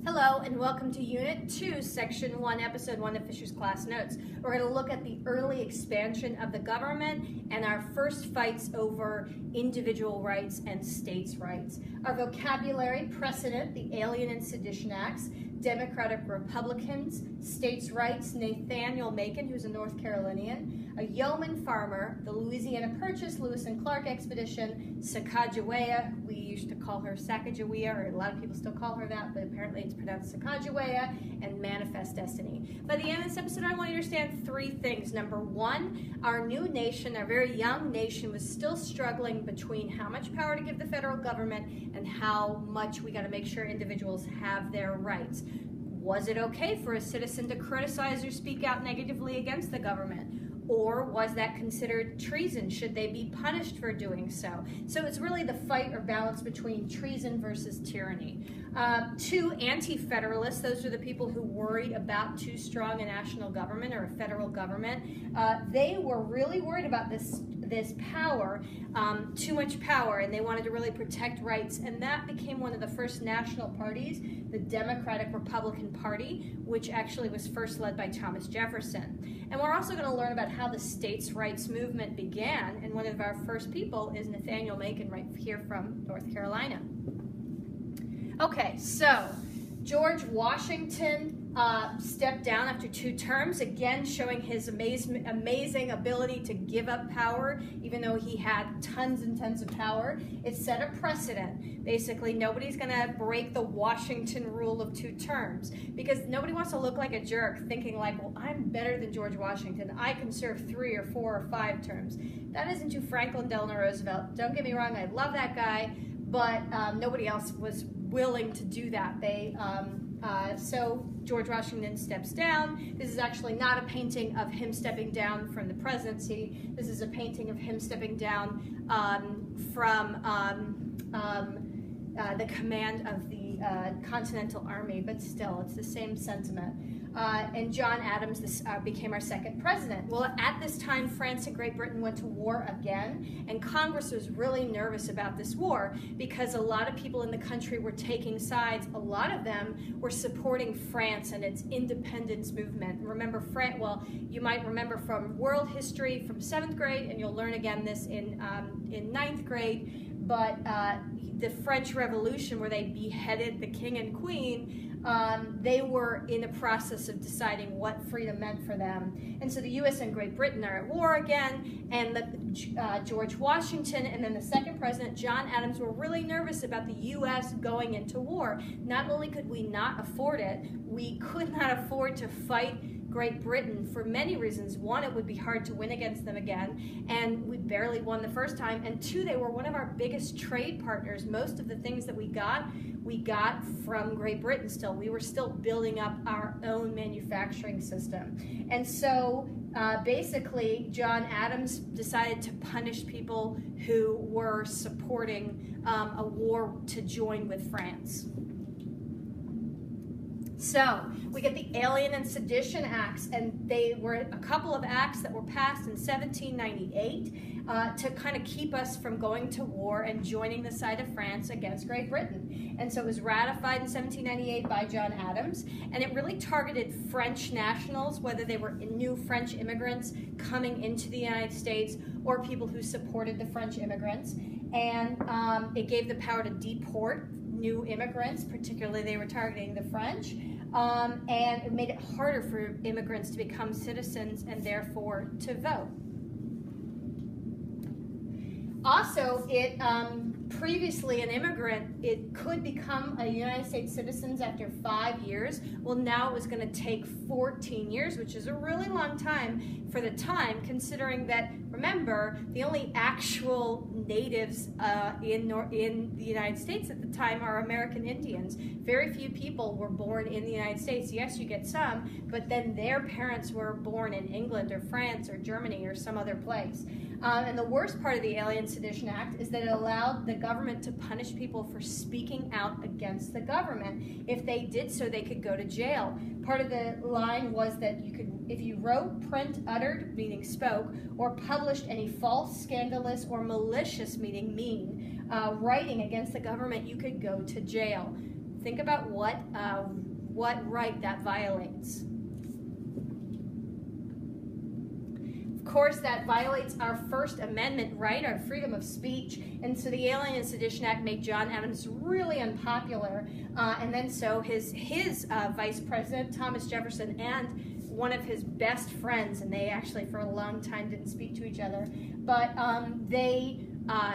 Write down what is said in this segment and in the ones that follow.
Hello and welcome to Unit 2, Section 1, Episode 1 of Fisher's Class Notes. We're going to look at the early expansion of the government and our first fights over individual rights and states' rights. Our vocabulary: precedent, the Alien and Sedition Acts, Democratic Republicans, states' rights, Nathaniel Macon, who's a North Carolinian, a yeoman farmer, the Louisiana Purchase, Lewis and Clark expedition, Sacagawea, we used to call her Sacagawea, or a lot of people still call her that, but apparently it's pronounced Sacagawea, and Manifest Destiny. By the end of this episode, I want you to understand three things. Number one, our new nation, our very young nation, was still struggling between how much power to give the federal government and how much we got to make sure individuals have their rights. Was it okay for a citizen to criticize or speak out negatively against the government? Or was that considered treason? Should they be punished for doing so? So it's really the fight or balance between treason versus tyranny. Two, anti-federalists, those are the people who worried about too strong a national government or a federal government. They were really worried about this power, too much power, and they wanted to really protect rights, and that became one of the first national parties, the Democratic Republican Party, which actually was first led by Thomas Jefferson. And we're also going to learn about how the states' rights movement began, and one of our first people is Nathaniel Macon, right here from North Carolina. Okay, so George Washington stepped down after 2 terms, again showing his amazing ability to give up power, even though he had tons and tons of power. It set a precedent. Basically, nobody's going to break the Washington rule of 2 terms, because nobody wants to look like a jerk thinking like, well, I'm better than George Washington. I can serve 3 or 4 or 5 terms. That isn't to Franklin Delano Roosevelt. Don't get me wrong, I love that guy, but nobody else was willing to do that. So George Washington steps down. This is actually not a painting of him stepping down from the presidency. This is a painting of him stepping down from the command of the Continental Army, but still, it's the same sentiment. And John Adams became our second president. Well, at this time, France and Great Britain went to war again, and Congress was really nervous about this war because a lot of people in the country were taking sides. A lot of them were supporting France and its independence movement. Remember, well, you might remember from world history from 7th grade, and you'll learn again this in 9th grade, but the French Revolution, where they beheaded the king and queen, they were in the process of deciding what freedom meant for them. And so the U.S. and Great Britain are at war again, and George Washington and then the second president, John Adams, were really nervous about the U.S. going into war. Not only could we not afford it, we could not afford to fight Great Britain for many reasons. One, it would be hard to win against them again, and we barely won the first time. And two, they were one of our biggest trade partners. Most of the things that we got from Great Britain still. We were still building up our own manufacturing system. And so basically, John Adams decided to punish people who were supporting a war to join with France. So we get the Alien and Sedition Acts, and they were a couple of acts that were passed in 1798 to kind of keep us from going to war and joining the side of France against Great Britain. And so it was ratified in 1798 by John Adams, and it really targeted French nationals, whether they were new French immigrants coming into the United States or people who supported the French immigrants. And it gave the power to deport new immigrants, particularly they were targeting the French, and it made it harder for immigrants to become citizens and therefore to vote. Also, it previously an immigrant, it could become a United States citizen after 5 years. Well, now it was going to take 14 years, which is a really long time for the time, considering that, remember, the only actual natives in the United States at the time are American Indians. Very few people were born in the United States. Yes, you get some, but then their parents were born in England or France or Germany or some other place. And the worst part of the Alien Sedition Act is that it allowed the government to punish people for speaking out against the government. If they did so, they could go to jail. Part of the line was that you could, if you wrote, print, uttered, meaning spoke, or published any false, scandalous, or malicious, meaning mean, writing against the government, you could go to jail. Think about what right that violates. Of course, that violates our First Amendment right, our freedom of speech. And so the Alien and Sedition Act made John Adams really unpopular. And then so his vice president, Thomas Jefferson, and one of his best friends, and they actually for a long time didn't speak to each other, but they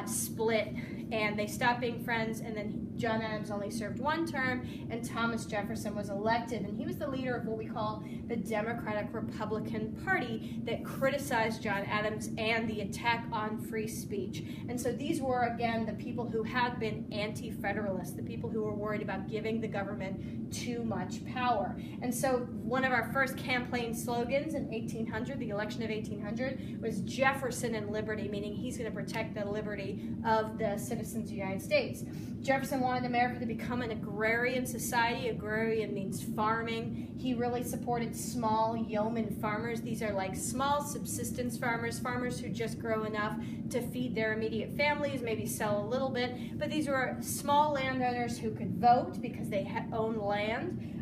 split and they stopped being friends, and then John Adams only served one term, and Thomas Jefferson was elected, and he was the leader of what we call the Democratic Republican Party that criticized John Adams and the attack on free speech. And so these were, again, the people who had been anti-federalists, the people who were worried about giving the government too much power. And so one of our first campaign slogans in 1800, the election of 1800, was Jefferson and liberty, meaning he's going to protect the liberty of the citizens of the United States. Jefferson wanted America to become an agrarian society. Agrarian means farming. He really supported small yeoman farmers. These are like small subsistence farmers, farmers who just grow enough to feed their immediate families, maybe sell a little bit. But these were small landowners who could vote because they owned land.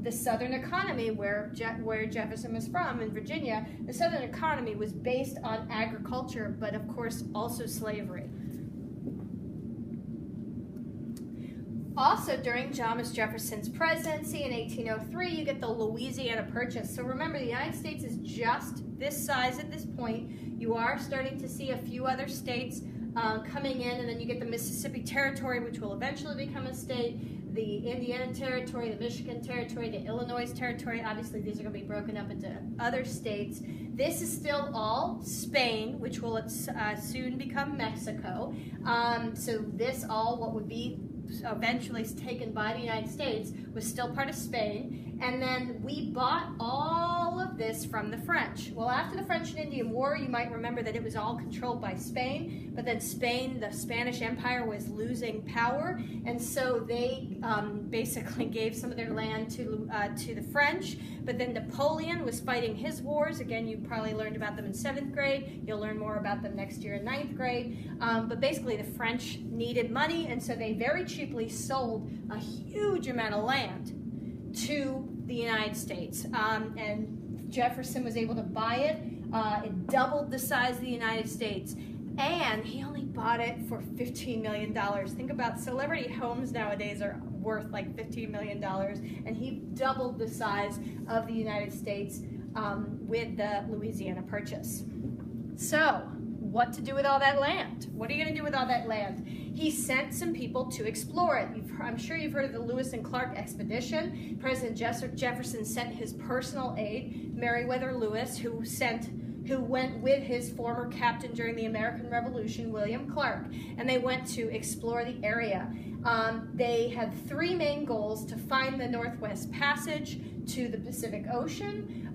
The Southern economy, where Jefferson was from, in Virginia, the Southern economy was based on agriculture, but of course also slavery. Also, during Thomas Jefferson's presidency in 1803, you get the Louisiana Purchase. So remember, the United States is just this size at this point. You are starting to see a few other states coming in, and then you get the Mississippi Territory, which will eventually become a state, the Indiana Territory, the Michigan Territory, the Illinois Territory. Obviously, these are going to be broken up into other states. This is still all Spain, which will soon become Mexico. So this all, what would be eventually taken by the United States, was still part of Spain. And then we bought all of this from the French. Well, after the French and Indian War, you might remember that it was all controlled by Spain, but then Spain, the Spanish Empire, was losing power, and so they basically gave some of their land to the French. But then Napoleon was fighting his wars. Again, you probably learned about them in 7th grade. You'll learn more about them next year in 9th grade. But basically, the French needed money, and so they very cheaply sold a huge amount of land to the United States. And Jefferson was able to buy it. It doubled the size of the United States. And he only bought it for $15 million. Think about celebrity homes nowadays are worth like $15 million. And he doubled the size of the United States with the Louisiana Purchase. So, what to do with all that land? What are you going to do with all that land? He sent some people to explore it. I'm sure you've heard of the Lewis and Clark expedition. President Jefferson sent his personal aide, Meriwether Lewis, who went with his former captain during the American Revolution, William Clark, and they went to explore the area. They had three main goals: to find the Northwest Passage to the Pacific Ocean,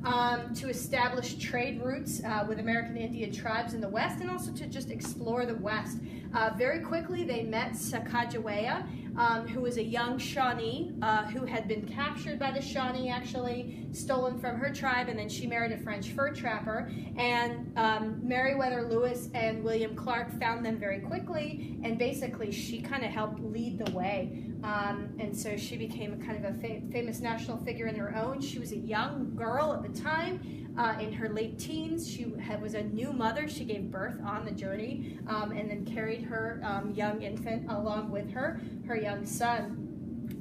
to establish trade routes with American Indian tribes in the West, and also to just explore the West. Very quickly, they met Sacagawea, who was a young Shawnee who had been captured by the Shawnee, actually stolen from her tribe, and then she married a French fur trapper. And Meriwether Lewis and William Clark found them very quickly, and basically she kind of helped lead the way. And so she became a kind of a famous national figure in her own. She was a young girl at the time, in her late teens. She was a new mother. She gave birth on the journey, and then carried her young infant along with her young son.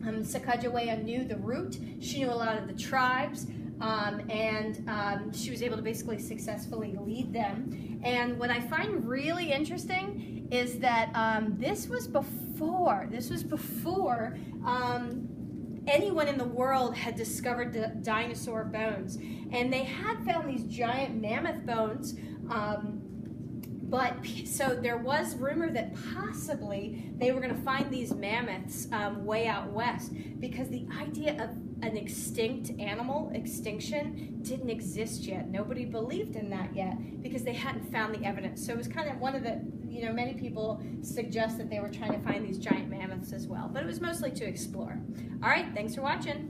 Sacagawea knew the route. She knew a lot of the tribes, and she was able to basically successfully lead them. And what I find really interesting is that this was before anyone in the world had discovered the dinosaur bones. And they had found these giant mammoth bones, so there was rumor that possibly they were going to find these mammoths way out west, because the idea of an extinct animal, extinction, didn't exist yet. Nobody believed in that yet because they hadn't found the evidence. So it was kind of one of the, many people suggest that they were trying to find these giant mammoths as well, but it was mostly to explore. All right, thanks for watching.